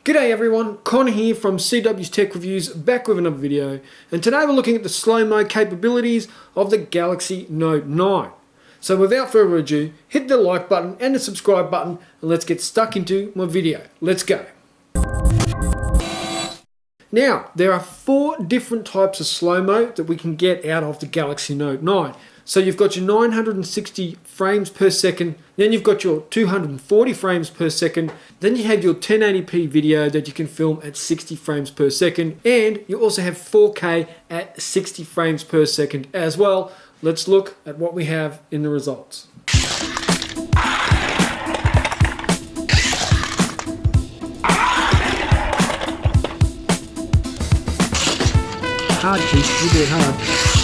G'day everyone, Connor here from CW's Tech Reviews, back with another video, and today we're looking at the slow-mo capabilities of the Galaxy Note 9. So without further ado, hit the like button and the subscribe button and let's get stuck into my video. Let's go. Now, there are 4 different types of slow-mo that we can get out of the Galaxy Note 9. So you've got your 960 frames per second, then you've got your 240 frames per second, then you have your 1080p video that you can film at 60 frames per second, and you also have 4K at 60 frames per second as well. Let's look at what we have in the results. Hard, Keith, you do it hard.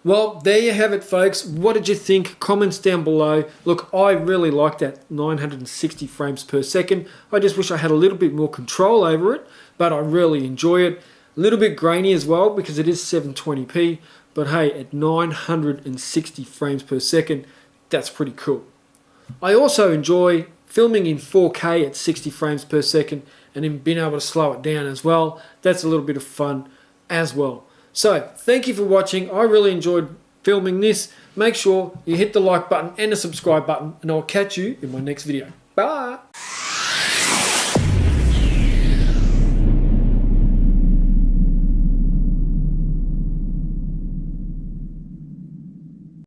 Well, there you have it, folks. What did you think? Comments down below. Look, I really like that 960 frames per second. I just wish I had a little bit more control over it, but I really enjoy it. A little bit grainy as well because it is 720p, but hey, at 960 frames per second, that's pretty cool. I also enjoy filming in 4K at 60 frames per second and then being able to slow it down as well. That's a little bit of fun as well. So, thank you for watching. I really enjoyed filming this. Make sure you hit the like button and the subscribe button, and I'll catch you in my next video. Bye!